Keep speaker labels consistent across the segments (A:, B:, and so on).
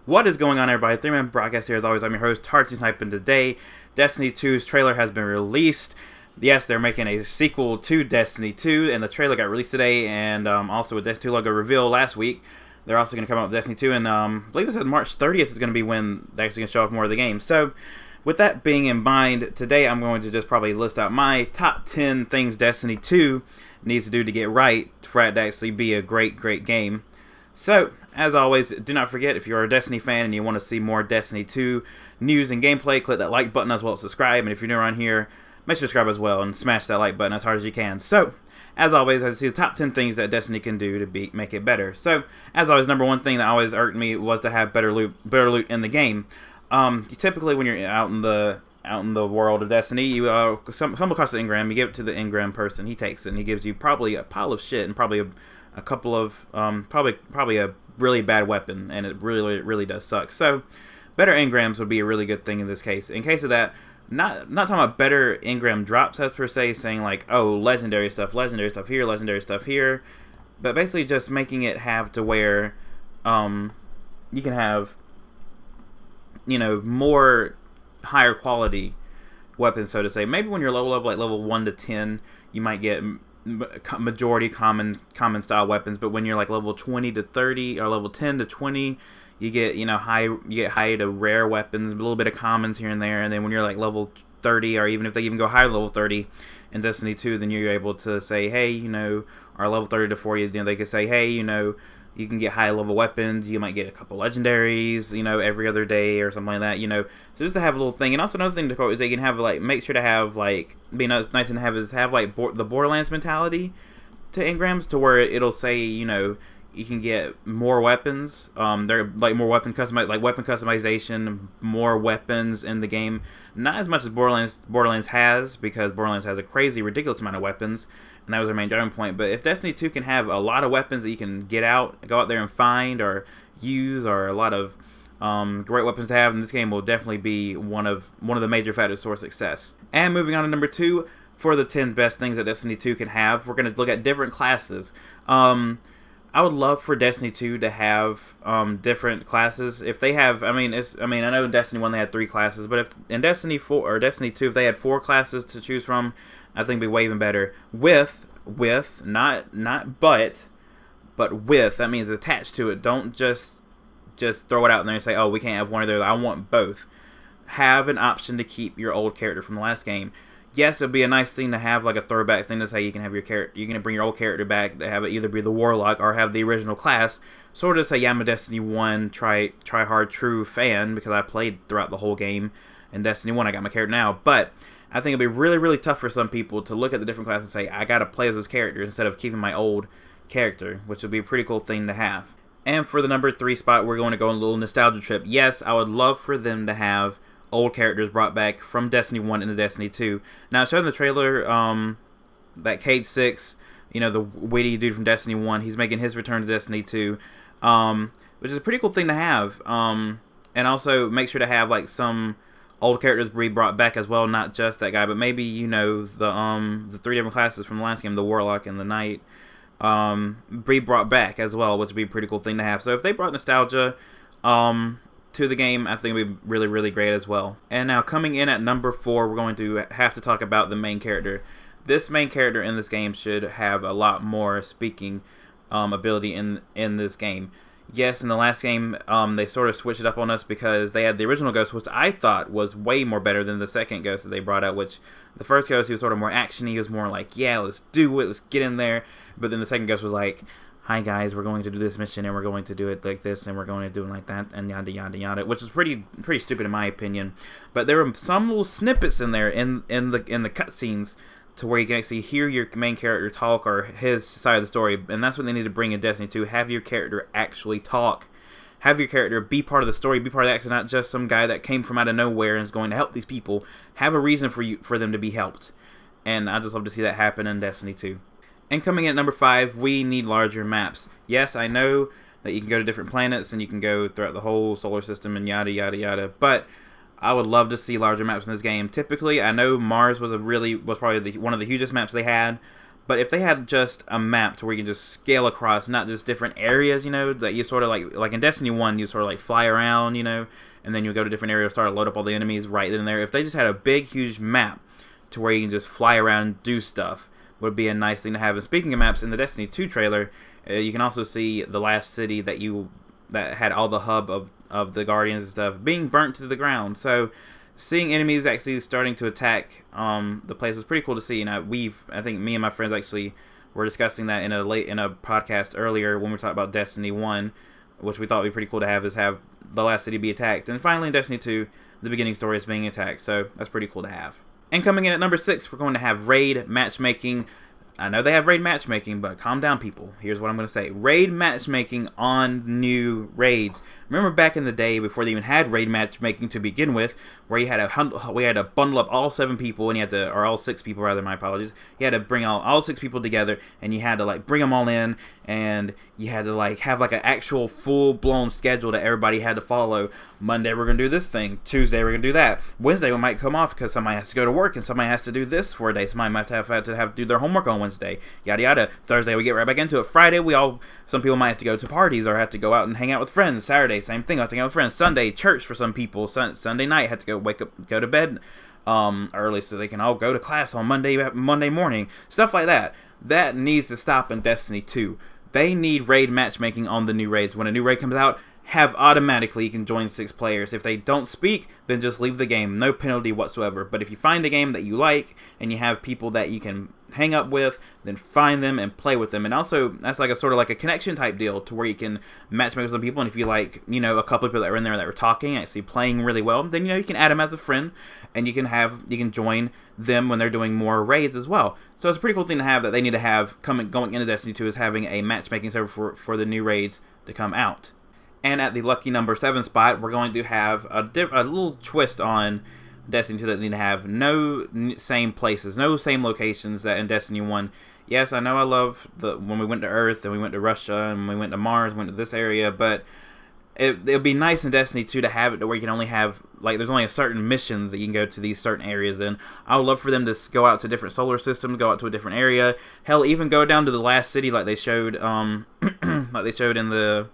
A: What is going on, everybody? Three-Man Broadcast here. As always, I'm your host, Heartyt, and today, Destiny 2's trailer has been released. Yes, they're making a sequel to Destiny 2, and the trailer got released today, and also with Destiny 2 logo reveal last week. They're also going to come out with Destiny 2, and I believe it said March 30th is going to be when they're actually going to show off more of the game. So, with that being in mind, today I'm going to just probably list out my top 10 things Destiny 2 needs to do to get right for it to actually be a great game. So, as always, do not forget, if you're a Destiny fan and you want to see more Destiny 2 news and gameplay, click that like button as well as subscribe. And if you're new around here, make sure to subscribe as well and smash that like button as hard as you can. So, as always, I see the top 10 things that Destiny can do to make it better. So, as always, number one thing that always irked me was to have better loot in the game. Typically, when you're out in the world of Destiny, you come across the engram, you give it to the engram person, he takes it, and he gives you probably a pile of shit and probably a couple of probably a really bad weapon, and it really does suck. So better engrams would be a really good thing in this case. In case of that, not talking about better engram drops as per se, saying like, oh, legendary stuff here, but basically just making it have to where you can have, you know, more higher quality weapons, so to say. Maybe when you're level up, like level 1 to 10, you might get majority common style weapons, but when you're like level 20 to 30 or level 10 to 20, you get, you know, high to rare weapons, a little bit of commons here and there. And then when you're like level 30, or even if they even go higher level 30 in Destiny 2, then you're able to say, hey, you know, or level 30 to 40, you know, they could say, hey, you know, you can get high level weapons, you might get a couple legendaries, you know, every other day or something like that, you know. So just to have a little thing. And also another thing to quote is they can have, like, make sure to have, like, be nice to have is have, like, the Borderlands mentality to engrams, to where it'll say, you know, you can get more weapons. They're like more weapon customization, more weapons in the game. Not as much as Borderlands has, because Borderlands has a crazy, ridiculous amount of weapons, and that was their main driving point. But if Destiny 2 can have a lot of weapons that you can go out there and find or use, or a lot of great weapons to have, then this game will definitely be one of the major factors for success. And moving on to number 2, for the 10 best things that Destiny 2 can have, we're going to look at different classes. I would love for Destiny 2 to have different classes. If they have, I know in Destiny 1 they had 3 classes, but if in Destiny 4 or Destiny 2 if they had 4 classes to choose from, I think it'd be way even better. With not but with, that means attached to it. Don't just throw it out there and say, oh, we can't have one or the other. I want both. Have an option to keep your old character from the last game. Yes, it'd be a nice thing to have, like a throwback thing to say you can have your character, you can bring your old character back, to have it either be the Warlock or have the original class. Sort of say, yeah, I'm a Destiny 1 try hard true fan, because I played throughout the whole game in Destiny 1. I got my character now, but I think it'd be really tough for some people to look at the different classes and say, I gotta play as those characters instead of keeping my old character, which would be a pretty cool thing to have. And for the number 3 spot, we're going to go on a little nostalgia trip. Yes, I would love for them to have old characters brought back from Destiny 1 into Destiny 2. Now, it showed in the trailer that Cade 6, you know, the witty dude from Destiny 1, he's making his return to Destiny 2, which is a pretty cool thing to have. And also make sure to have, like, some old characters be brought back as well, not just that guy, but maybe, you know, the 3 different classes from the last game, the Warlock and the Knight, be brought back as well, which would be a pretty cool thing to have. So if they brought nostalgia to the game, I think it would be really great as well. And now, coming in at number 4, we're going to have to talk about the main character. This main character in this game should have a lot more speaking ability in this game. Yes, in the last game, they sort of switched it up on us, because they had the original Ghost, which I thought was way more better than the second Ghost that they brought out, which the first Ghost, he was sort of more action-y, he was more like, yeah, let's do it, let's get in there. But then the second Ghost was like, hi guys, we're going to do this mission, and we're going to do it like this, and we're going to do it like that, and yada yada yada, which is pretty stupid in my opinion. But there were some little snippets in there in the cutscenes to where you can actually hear your main character talk, or his side of the story, and that's what they need to bring in Destiny 2. Have your character actually talk. Have your character be part of the story, be part of the action, not just some guy that came from out of nowhere and is going to help these people. Have a reason for them to be helped. And I just love to see that happen in Destiny 2. And coming in at number 5, we need larger maps. Yes, I know that you can go to different planets and you can go throughout the whole solar system and yada yada yada, but I would love to see larger maps in this game. Typically, I know Mars was probably one of the hugest maps they had, But if they had just a map to where you can just scale across, not just different areas, you know, that you sort of like in Destiny 1, you sort of like fly around, you know, and then you go to different areas, start to load up all the enemies right then and there. If they just had a big, huge map to where you can just fly around and do stuff, would be a nice thing to have. And speaking of maps, in the Destiny 2 trailer, you can also see the last city that had all the hub of the Guardians and stuff being burnt to the ground. So seeing enemies actually starting to attack the place was pretty cool to see. And I think me and my friends actually were discussing that in a podcast earlier when we were talking about Destiny 1, which we thought would be pretty cool to have the last city be attacked. And finally in Destiny 2, the beginning story is being attacked. So that's pretty cool to have. And coming in at number 6, we're going to have raid matchmaking. I know they have raid matchmaking, but calm down, people. Here's what I'm going to say. Raid matchmaking on new raids. Remember back in the day, before they even had raid matchmaking to begin with, where you had to bundle up all 7 people, and you had to, or all 6 people rather, my apologies. You had to bring all 6 people together, and you had to like bring them all in, and you had to like have like an actual full-blown schedule that everybody had to follow. Monday we're going to do this thing. Tuesday we're going to do that. Wednesday we might come off because somebody has to go to work, and somebody has to do this for a day. Somebody might have to do their homework on Wednesday. Yada yada. Thursday we get right back into it. Friday some people might have to go to parties or have to go out and hang out with friends. Saturday, same thing, I have to hang out with friends. Sunday, church for some people. Sunday night, had to go to bed early so they can all go to class on Monday morning. Stuff like that. That needs to stop in Destiny 2. They need raid matchmaking on the new raids. When a new raid comes out, have automatically you can join 6 players. If they don't speak, then just leave the game. No penalty whatsoever. But if you find a game that you like and you have people that you can hang up with, then find them and play with them. And also, that's like a sort of like a connection type deal to where you can matchmake with some people. And if you like, you know, a couple of people that were in there that were talking, actually playing really well, then, you know, you can add them as a friend and you can join them when they're doing more raids as well. So it's a pretty cool thing to have that they need to have going into Destiny 2 is having a matchmaking server for the new raids to come out. And at the lucky number 7 spot, we're going to have a little twist on Destiny 2 that need to have no same places, no same locations that in Destiny 1. Yes, I know I love when we went to Earth and we went to Russia and we went to Mars, went to this area, but it would be nice in Destiny 2 to have it to where you can only have, like, there's only a certain missions that you can go to these certain areas in. I would love for them to go out to different solar systems, go out to a different area. Hell, even go down to the last city like they showed in the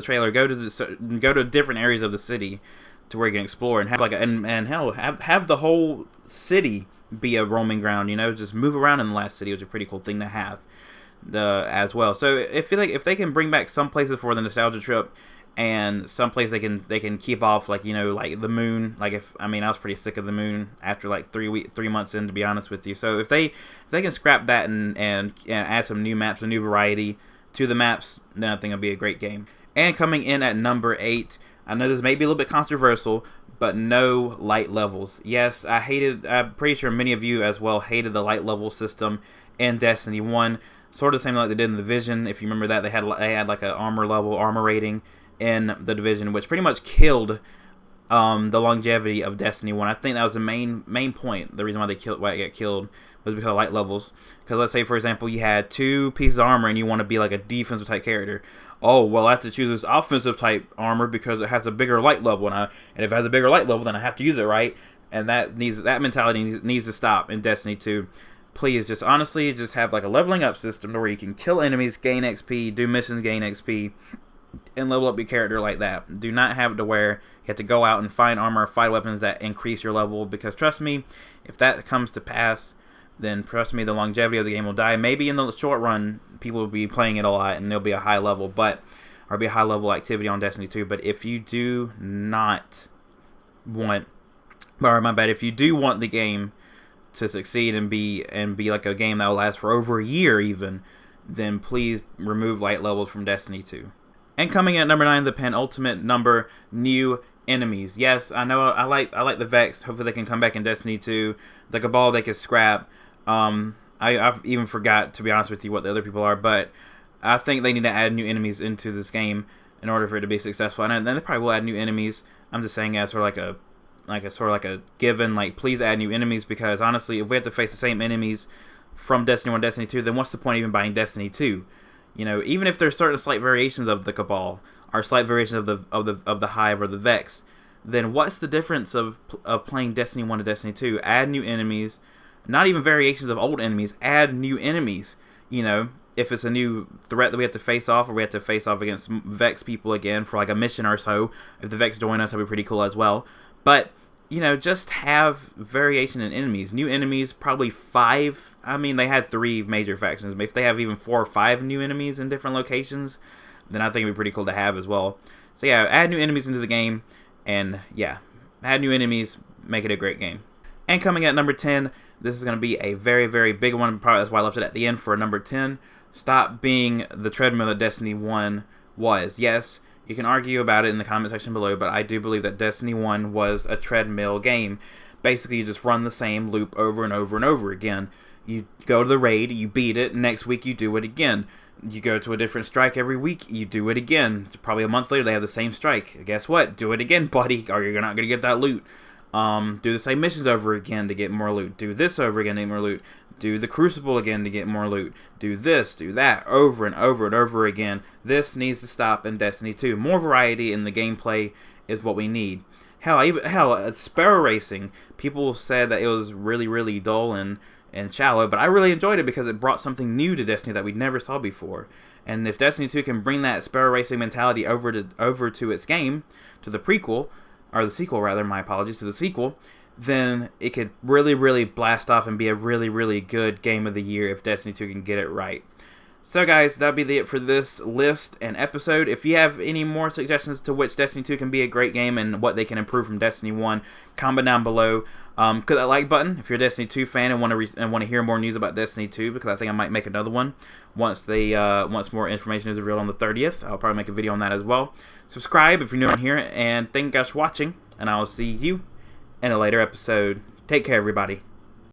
A: trailer. Go to different areas of the city to where you can explore and have like have the whole city be a roaming ground, you know, just move around in the last city, which is a pretty cool thing to have as well. So I feel like if they can bring back some places for the nostalgia trip and some place they can keep off, like, you know, like the moon. Like I was pretty sick of the moon after like 3 months in, to be honest with you. So if they can scrap that and add some new maps, a new variety to the maps, then I think it'll be a great game. And coming in at number 8, I know this may be a little bit controversial, but no light levels. Yes, I'm pretty sure many of you as well hated the light level system in Destiny 1. Sort of the same like they did in the Division. If you remember that, they had like an armor rating in the Division, which pretty much killed the longevity of Destiny 1. I think that was the main point. The reason why it got killed was because of light levels. Because let's say, for example, you had 2 pieces of armor and you want to be like a defensive type character. Oh, well, I have to choose this offensive type armor because it has a bigger light level, and if it has a bigger light level, then I have to use it, right? And that mentality needs to stop in Destiny 2. Please, just honestly, just have like a leveling up system where you can kill enemies, gain XP, do missions, gain XP, and level up your character like that. Do not have it to where you have to go out and find armor, find weapons that increase your level, because trust me, if that comes to pass, then trust me, the longevity of the game will die. Maybe in the short run, people will be playing it a lot and there'll be a high level, or be a high level activity on Destiny 2. But if you do not want, if you do want the game to succeed and be like a game that will last for over a year even, then please remove light levels from Destiny 2. And coming at number 9, the penultimate number, new enemies. Yes, I know I like the Vex. Hopefully they can come back in Destiny 2. The Cabal they can scrap. I've even forgot, to be honest with you, what the other people are, but I think they need to add new enemies into this game in order for it to be successful. And then they probably will add new enemies. I'm just saying as sort of like a given, like, please add new enemies, because honestly, if we have to face the same enemies from Destiny 1 Destiny 2, then what's the point of even buying Destiny 2? You know, even if there's certain slight variations of the Cabal or slight variations of the Hive or the Vex, then what's the difference of playing Destiny 1 to Destiny 2? Add new enemies, not even variations of old enemies, add new enemies. You know, if it's a new threat that we have to face off, or we have to face off against Vex people again for like a mission or so, if the Vex join us, that'd be pretty cool as well. But, you know, just have variation in enemies. New enemies, probably 5. I mean, they had 3 major factions. If they have even 4 or 5 new enemies in different locations, then I think it'd be pretty cool to have as well. So yeah, add new enemies into the game, and yeah, add new enemies, make it a great game. And coming at number 10, this is going to be a very, very big one. Probably that's why I left it at the end for number 10. Stop being the treadmill that Destiny 1 was. Yes, you can argue about it in the comment section below, but I do believe that Destiny 1 was a treadmill game. Basically, you just run the same loop over and over and over again. You go to the raid, you beat it, next week you do it again. You go to a different strike every week, you do it again. Probably a month later, they have the same strike. Guess what? Do it again, buddy, or you're not going to get that loot. Do the same missions over again to get more loot. Do this over again to get more loot. Do the Crucible again to get more loot. Do this, do that, over and over and over again. This needs to stop in Destiny 2. More variety in the gameplay is what we need. Hell, Sparrow Racing, people said that it was really, really dull and shallow, but I really enjoyed it because it brought something new to Destiny that we never saw before. And if Destiny 2 can bring that Sparrow Racing mentality over to its game, to the prequel, or the sequel rather, my apologies, to the sequel, then it could really, really blast off and be a really, really good game of the year if Destiny 2 can get it right. So guys, that'll be it for this list and episode. If you have any more suggestions to which Destiny 2 can be a great game and what they can improve from Destiny 1, comment down below. Click that like button if you're a Destiny 2 fan and want to hear more news about Destiny 2, because I think I might make another one once more information is revealed on the 30th. I'll probably make a video on that as well. Subscribe if you're new on here, and thank you guys for watching, and I will see you in a later episode. Take care, everybody.